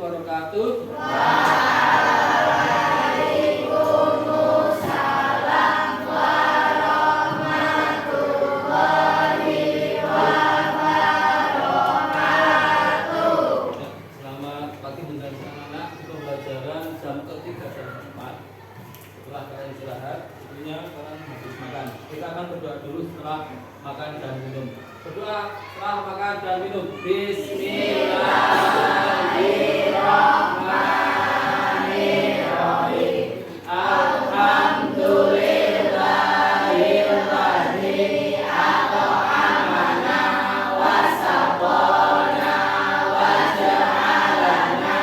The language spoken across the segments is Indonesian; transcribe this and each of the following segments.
wabarakatuh. Waalaikumsalam warahmatullahi wabarakatuh. Selamat pagi mendengarkan anak pembelajaran jam ketiga dan keempat. Setelah kalian istirahat, tentunya kalian habis makan. Kita akan berdoa dulu setelah makan dan minum. Berdoa setelah makan dan minum. Bismillahirrahmanirrahim. Alhamdulillahilladzi at'amana wa saqana wa ja'alana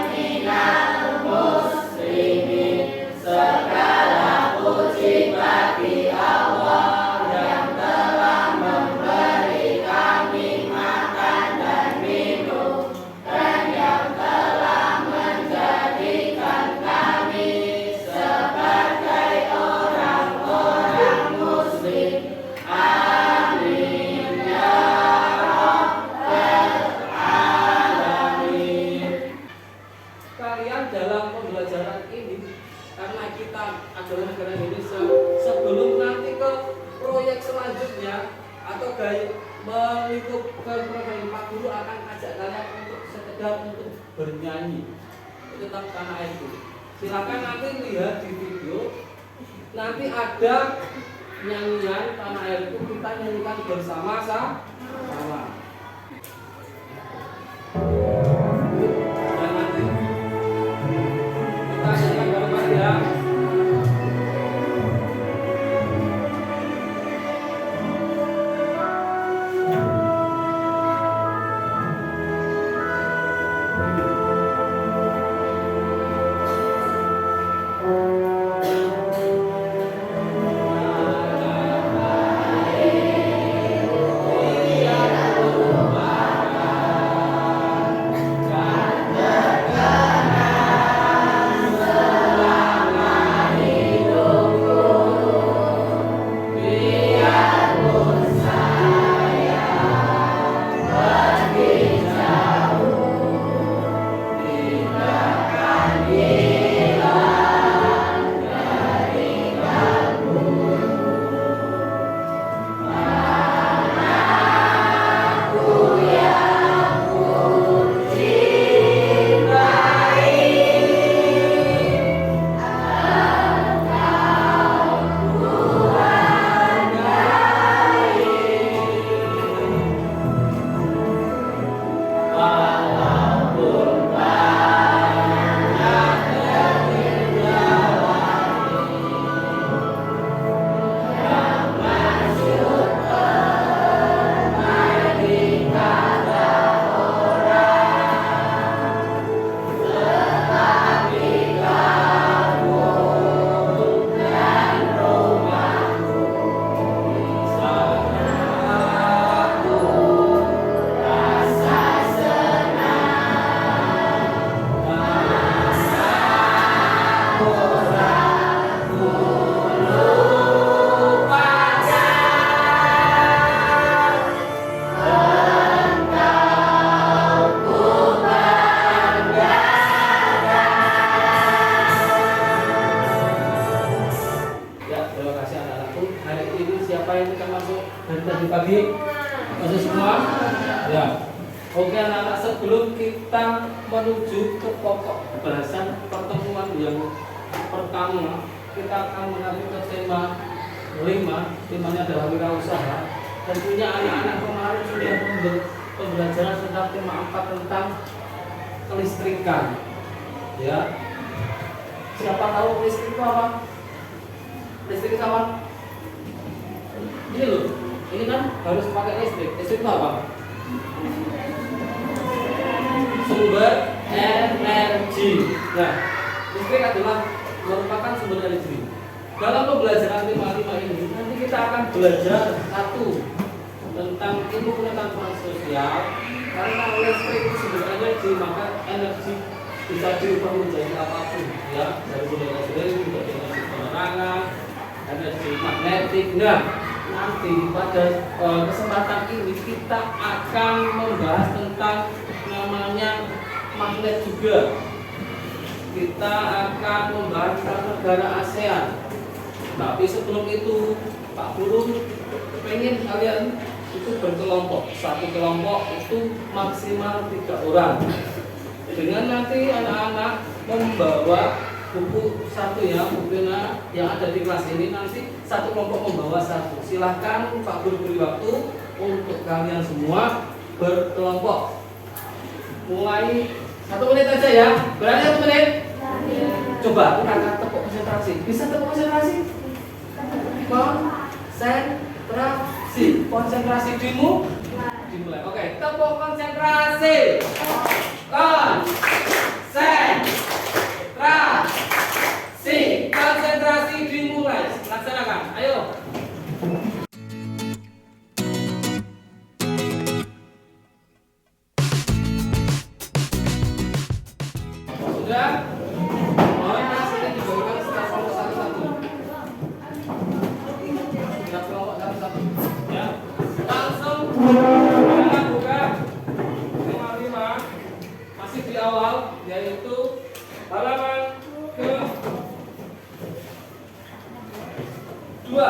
minal muslimin. Segala puji bagi Allah yang telah memberi kami makan dan minum, dan yang telah menjadikan kami sebagai orang-orang muslim. Amin ya rabbal alamin. Kalian dalam pembelajaran ini, karena kita adalah negara Indonesia, sebelum nanti ke proyek selanjutnya atau gaya melingkup ke program Pak Guru akan ajak kalian untuk sekedar untuk bernyanyi tentang tanah air itu. Silakan nanti lihat di video, nanti ada nyanyian tanah air itu, kita nyanyikan bersama-sama. Dan nanti kita nyanyikan bareng-bareng ya. Masuk semua? Ya. Oke anak-anak, sebelum kita menuju ke pokok bahasan pertemuan yang pertama, kita akan mengambil ke tema 5. Temanya adalah wirausaha. Tentunya anak-anak kemarin sudah pembelajaran tentang tema 4 tentang kelistrikan. Ya. Siapa tahu listrik itu apa? Listrik itu apa? Ini loh. Ini kan harus pakai listrik. Listrik itu apa? Sumber energi. Nah, listrik adalah merupakan sumber energi. Dalam pembelajaran tema 5 ini, nanti kita akan belajar satu tentang ilmu pengetahuan sosial. Karena listrik itu sumber energi, maka energi bisa diubah menjadi apapun, ya, dari mulai energi menjadi energi penerangan, energi magnetik. Nah, nanti pada kesempatan ini kita akan membahas tentang namanya magnet juga. Kita akan membahas tentang negara ASEAN. Tapi sebelum itu, Pak Guru pengen kalian itu berkelompok. Satu kelompok itu maksimal 3 orang. Dengan nanti anak-anak membawa buku satu ya, bukunya yang ada di kelas ini, nanti satu kelompok membawa satu. Silahkan Pak Guru beri waktu untuk kalian semua berkelompok. Mulai 1 menit aja ya. Berani 1 menit? Coba kita akan tepuk konsentrasi. Bisa tepuk konsentrasi? Konsentrasi. Konsentrasi dimulai. Oke, tepuk konsentrasi. Konsentrasi dimulai. Laksanakan. Ayo. Sudah? Mohon hasilnya diberikan secara kelompok satu-satu. Secara kelompok satu-satu. Ya. Langsung kita buka tema 5 masih di awal, yaitu halaman ke 2.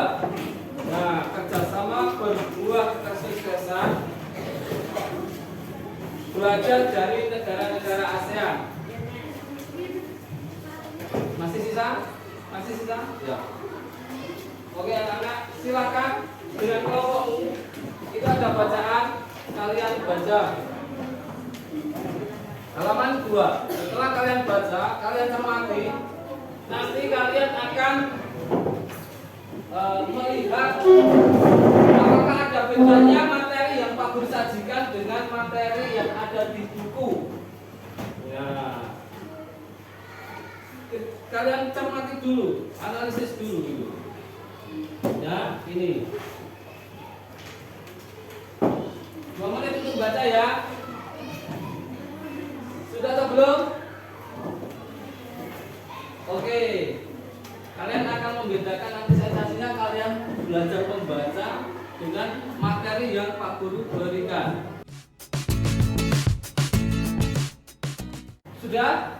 Nah, kerjasama berbuah kesuksesan belajar dari negara-negara ASEAN. Masih sisa? Masih sisa? Ya. Oke anak-anak, silakan dengan kelompokmu. Itu ada bacaan, kalian baca halaman 2. Setelah kalian baca, kalian cermati. Nanti kalian akan melihat apakah ada bedanya materi yang Pak Guru sajikan dengan materi yang ada di buku. Ya. Kalian cermati dulu, analisis dulu gitu. Ya, ini 2 menit untuk baca ya. Sudah atau belum? Oke. Kalian akan membedakan nanti sensasinya kalian belajar membaca dengan materi yang Pak Guru berikan. Sudah?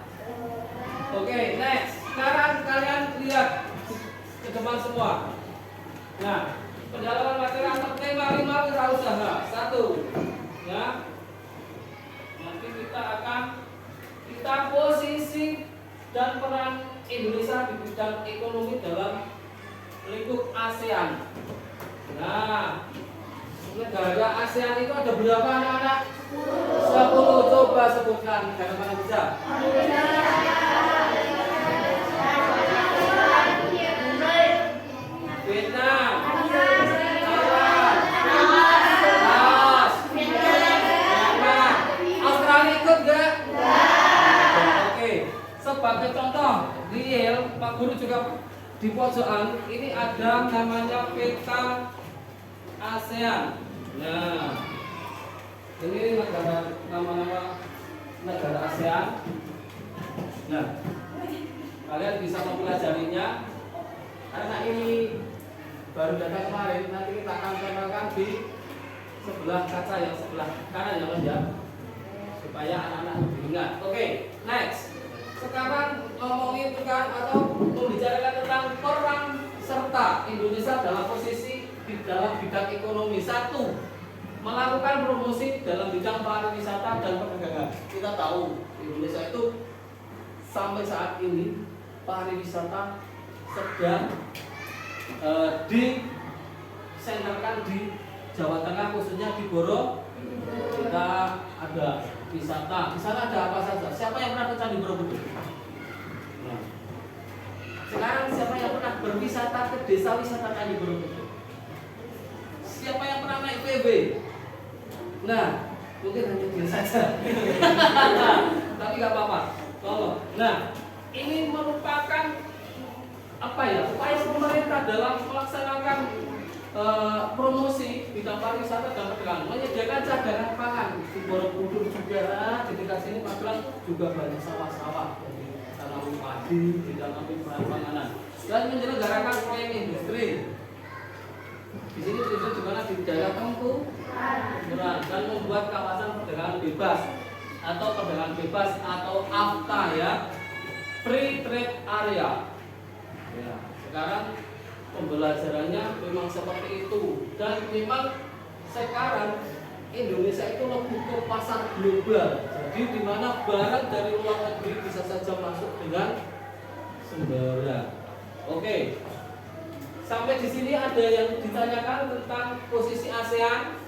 Oke, next. Sekarang kalian lihat ke depan semua. Nah, pendalaman materi atau tema 5 wirausaha. 1. Ya. Nanti kita posisi dan peran Indonesia di bidang ekonomi dalam lingkup ASEAN. Nah, negara ASEAN itu ada berapa anak-anak? 10. Coba sebutkan negara mana bisa? Vietnam, Thailand, Laos, Myanmar. Australia ikut gak? Oke, sebagai contoh real, Pak Guru juga di pojokan ini ada namanya peta ASEAN. Nah, ini nama-nama negara ASEAN. Nah, kalian bisa mempelajarinya karena ini baru datang kemarin. Nanti kita akan tempelkan di sebelah kaca yang sebelah kanan ya Mas ya, supaya anak-anak lebih ingat. Oke, next. Sekarang ngomongin tentang atau membicarakan tentang peran serta Indonesia dalam posisi di dalam bidang ekonomi. 1. Melakukan promosi dalam bidang pariwisata dan perdagangan. Kita tahu Indonesia itu sampai saat ini pariwisata sedang disenterkan di Jawa Tengah, khususnya di Borobudur. Kita ada wisata. Di sana ada apa saja? Siapa yang pernah ke Candi Borobudur? Nah, sekarang siapa yang pernah berwisata ke desa wisata Candi Borobudur? Siapa yang pernah naik PB? Nah, mungkin hanya dia saja. Tapi nggak apa-apa. Tolong. Nah, ini merupakan apa ya? Upaya pemerintah dalam melaksanakan promosi bidang pariwisata dan perdagangan, menyediakan cadangan pangan di Borobudur juga. Di dekat sini Magelang juga banyak sawah-sawah, jadi tanami padi, ditanami bahan panganan, dan menyelenggarakan proyek industri. Di sini juga di daerah Tempu dan membuat kawasan perdagangan bebas. atau perdagangan bebas atau AFTA ya, Free Trade Area. Ya, sekarang pembelajarannya memang seperti itu, dan memang sekarang Indonesia itu lebih ke pasar global. Jadi di mana barang dari luar negeri bisa saja masuk dengan sembarang. Oke. Sampai di sini ada yang ditanyakan tentang posisi ASEAN.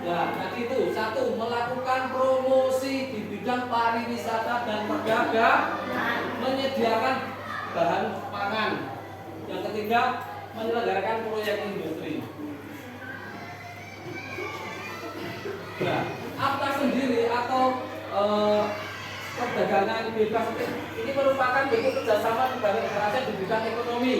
Ya, tadi itu satu, melakukan promosi di bidang pariwisata dan perdagangan, menyediakan bahan pangan. Yang ketiga, menyelenggarakan proyek industri. Nah, AFTA sendiri atau perdagangan bebas ini merupakan bentuk kerjasama negara ASEAN di bidang ekonomi.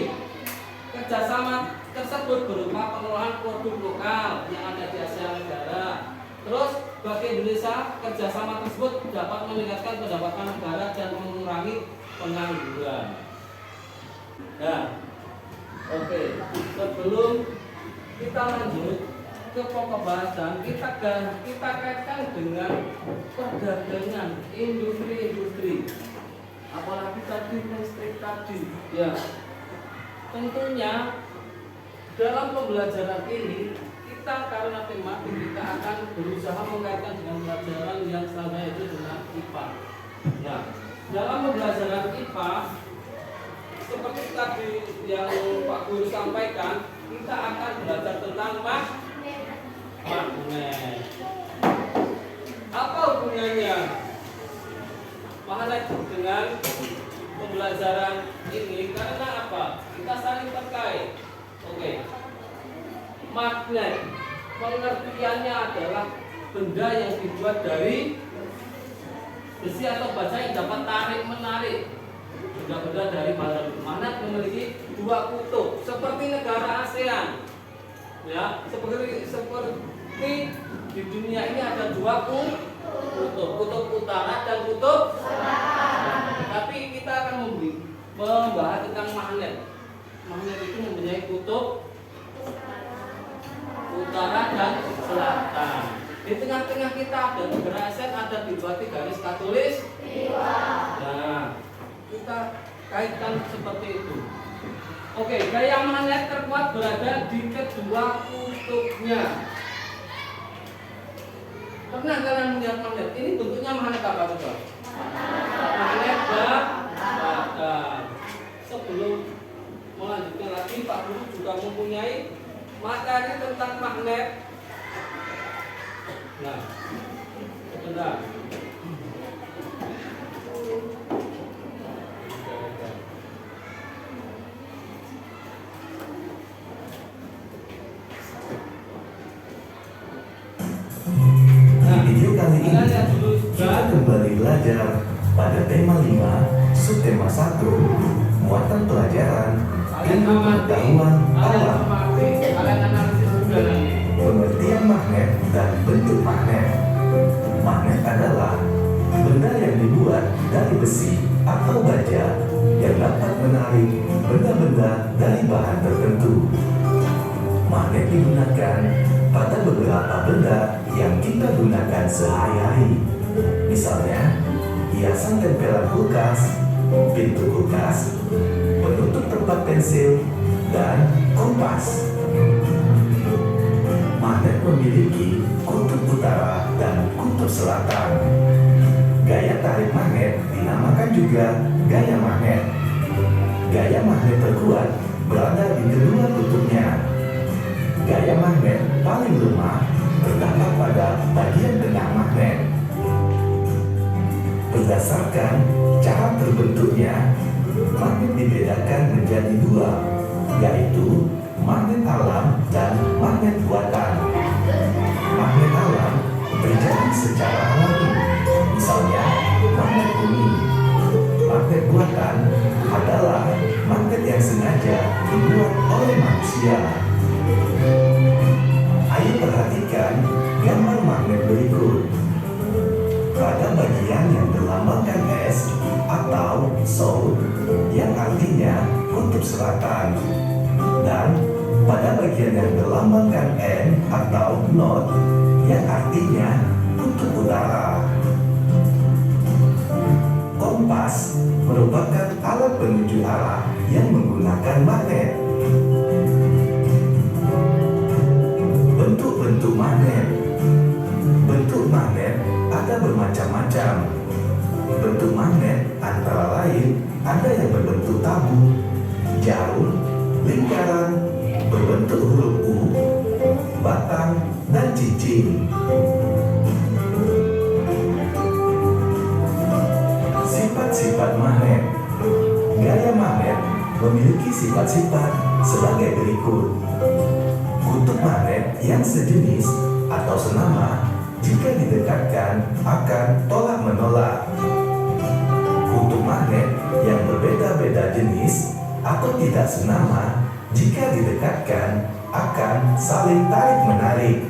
Kerjasama tersebut berupa pengelolaan produk lokal yang ada di ASEAN negara. Terus bagi Indonesia, kerjasama tersebut dapat meningkatkan pendapatan negara dan mengurangi pengangguran. Nah, oke. Sebelum kita lanjut ke pokok bahasan, kita kaitkan dengan perdagangan industri. Apalagi tadi listrik tadi, ya. Tentunya dalam pembelajaran ini kita karena tematik kita akan berusaha mengaitkan dengan pelajaran yang selanjutnya itu dengan IPA. Nah, dalam pembelajaran IPA seperti tadi yang Pak Guru sampaikan, kita akan belajar tentang magnet. Apa hubungannya magnet dengan pembelajaran ini? Karena apa? Kita saling terkait. Oke. Magnet pengertiannya adalah benda yang dibuat dari besi atau baja yang dapat tarik menarik benda-benda dari bahan. Magnet memiliki dua kutub seperti negara ASEAN. Ya, seperti di dunia ini ada dua kutub utara dan kutub selatan. Tapi kita akan membahas tentang magnet. Magnet itu mempunyai kutub utara dan selatan. Di tengah-tengah kita ada negara ASEAN, ada dibati garis katulis. Nah, kita kaitkan seperti itu. Oke, gaya magnet terkuat berada di kedua kutubnya. Pernah kalian melihat magnet? Ini bentuknya magnet apa coba? Magnet bata. Sebelum melanjutkan lagi, Pak Guru juga mempunyai materi tentang magnet. Nah, sebentar. Video kali ini kita kembali belajar pada tema 5, subtema 1, muatan pelajaran, ilmu pengetahuan alam, pengertian magnet dan bentuk magnet. Magnet adalah benda yang dibuat dari besi atau baja yang dapat menarik benda-benda dari bahan tertentu. Magnet digunakan pada beberapa benda yang kita gunakan sehari-hari. Misalnya, hiasan tempelan kulkas, pintu kulkas, penutup tempat pensil, dan kompas. Magnet memiliki kutub utara dan kutub selatan. Gaya tarik magnet dinamakan juga gaya magnet. Gaya magnet terkuat berada di kedua kutubnya. Gaya magnet paling lemah terdapat pada bagian tengah magnet. Berdasarkan cara terbentuknya, magnet dibedakan menjadi dua, yaitu magnet alam dan magnet buatan. Magnet alam terjadi secara alami, misalnya magnet bumi. Magnet buatan adalah magnet yang sengaja dibuat oleh manusia. Ayo perhatikan gambar magnet berikut. Pada bagian yang berlambangkan S atau South yang artinya kutub selatan, dan pada bagian yang berlambangkan N atau North yang artinya kutub utara. Kompas merupakan alat penuju arah yang menggunakan magnet. Bentuk-bentuk magnet. Bentuk magnet ada bermacam-macam. Bentuk magnet antara lain ada yang berbentuk tabung, jarum, lingkaran, berbentuk huruf U, batang, dan cincin. Sifat-sifat magnet. Gaya magnet memiliki sifat-sifat sebagai berikut. Kutub magnet yang sejenis atau senama jika didekatkan akan tolak-menolak. Kutub magnet yang berbeda-beda jenis atau tidak senama jika didekatkan akan saling tarik-menarik.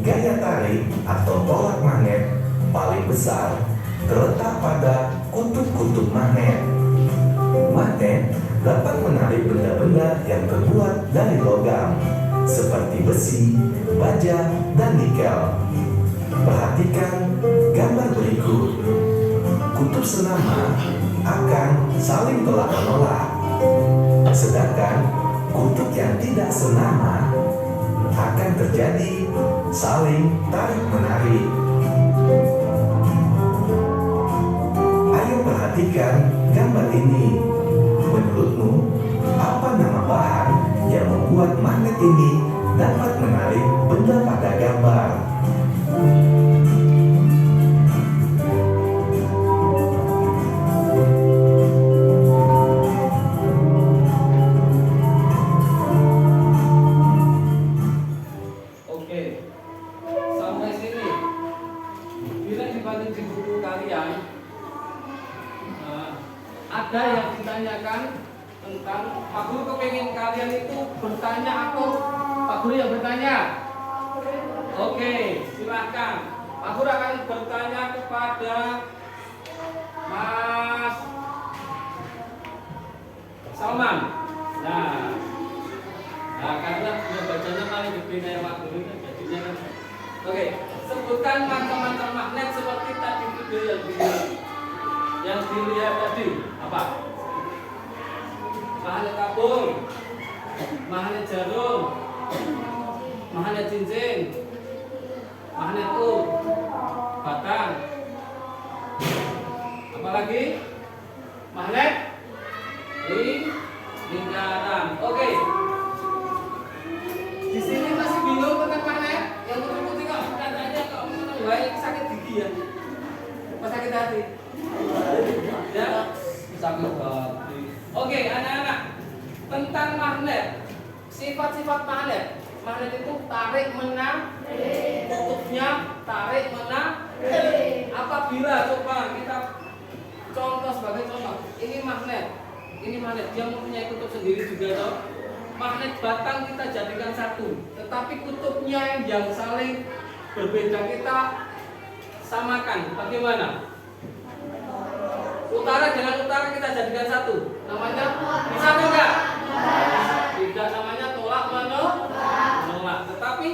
Gaya tarik atau tolak magnet paling besar terletak pada kutub-kutub magnet. Magnet dapat menarik benda-benda yang terbuat dari logam, seperti besi, baja, dan nikel. Perhatikan gambar berikut. Kutub senama akan saling tolak-menolak, sedangkan kutub yang tidak senama akan terjadi saling tarik-menarik. Ayo perhatikan gambar ini. Menurutmu, apa nama bahan yang membuat magnet ini dapat menarik benda pada gambar? Oke, sampai sini. Bila dibanding di buku kalian, ada yang ditanyakan tentang Pak Guru kepengen kalian itu bertanya atau Pak Guru yang bertanya? Oke, silakan. Pak Guru akan bertanya kepada Mas Salman. Nah, karena dia bacanya paling gede dari Pak Guru kan jadinya kan. Oke, sebutkan macam-macam magnet seperti tadi video yang dilihat tadi. Apa? Magnet tabung, magnet jarum, magnet cincin, magnet U, batang. Apa lagi? Magnet lingkaran. Oke. Di sini masih bingung tentang magnet? Yang putih-putih kok katanya kok baik sakit gigi ya? Apa sakit hati? Ya, sakit hati. Oke, anak-anak, tentang magnet, sifat-sifat magnet. Magnet itu tarik menarik, kutubnya tarik menarik. Apabila coba kita contoh sebagai contoh, ini magnet, dia mempunyai kutub sendiri juga toh. Magnet batang kita jadikan satu, tetapi kutubnya yang saling berbeda kita samakan. Bagaimana? Utara dengan utara kita jadikan satu, namanya bisa enggak? Tidak, namanya tolak menolak. Tetapi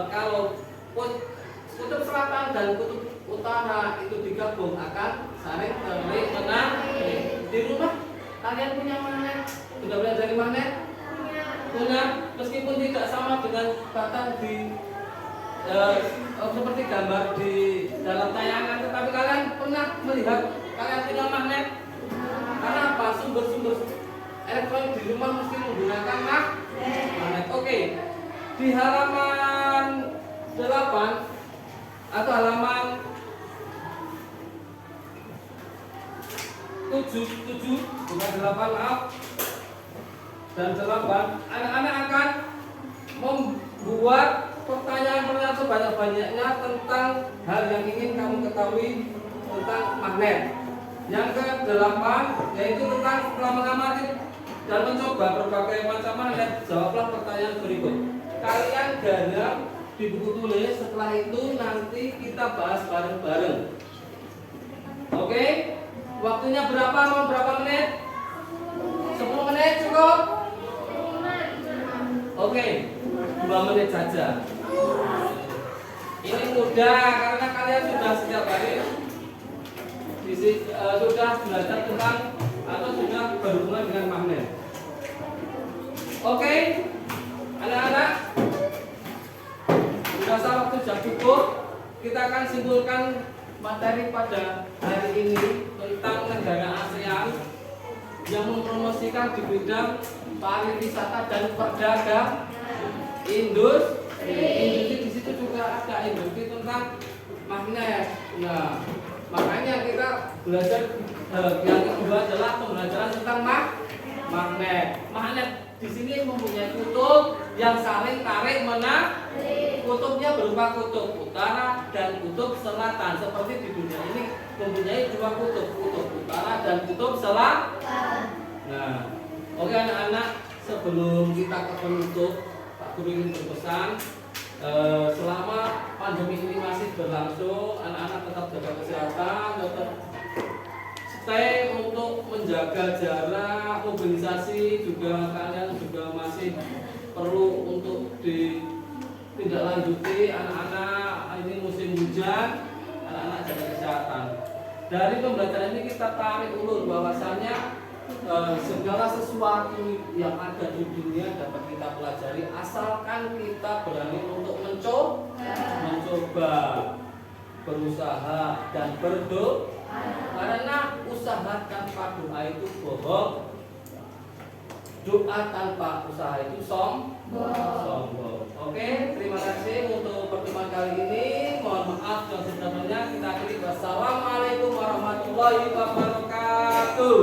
kalau kutub selatan dan kutub utara itu digabung akan saling tarik-menarik. Di rumah kalian punya magnet? Sudah belajar dari magnet? Punya, meskipun tidak sama dengan batang di seperti gambar di dalam tayangan, tetapi kalian pernah melihat kalian punya magnet? Karena apa? Sumber-sumber elektronik di rumah mesti menggunakan magnet. Oke. Di halaman 8 atau halaman 7 bukan 8, maaf. Dan 8, anak-anak akan membuat pertanyaan-pertanyaan sebanyak-banyaknya tentang hal yang ingin kamu ketahui tentang magnet. Yang ke-8 yaitu tentang setelah mengamati dan mencoba berbagai macam magnet, jawablah pertanyaan berikut. Kalian garap di buku tulis, setelah itu nanti kita bahas bareng-bareng. Oke? Waktunya berapa? Mau berapa menit? 10 menit cukup? Oke, 2 menit saja. Ini mudah karena kalian sudah setiap hari sudah belajar tentang atau sudah berhubungan dengan magnet. Oke, anak-anak, dirasa waktu sudah cukup. Kita akan simpulkan materi pada hari ini tentang negara ASEAN yang mempromosikan di bidang pariwisata dan perdagangan industri. Di situ juga ada industri tentang magnet. Nah, makanya kita belajar yang kedua adalah pembelajaran tentang magnet. Magnet di sini mempunyai kutub yang saling tarik menarik. Kutubnya berupa kutub utara dan kutub selatan. Seperti di dunia ini mempunyai dua kutub utara dan kutub selatan. Nah, oke anak-anak, sebelum kita ke penutup, Pak Guru ingin berpesan, selama pandemi ini masih berlangsung, anak-anak tetap jaga kesehatan, tetap stay untuk menjaga jarak, mobilisasi juga kalian juga masih perlu untuk ditindaklanjuti. Anak-anak, ini musim hujan, anak-anak jaga kesehatan. Dari pembelajaran ini kita tarik ulur bahwasanya segala sesuatu yang ada di dunia dapat kita pelajari asalkan kita berani untuk mencoba, berusaha dan berdoa. Karena usaha tanpa doa itu bohong, doa tanpa usaha itu sombong. Oke, terima kasih untuk pertemuan kali ini. Mohon maaf yang sebelumnya. Kita akhiri. Wassalamualaikum warahmatullahi wabarakatuh.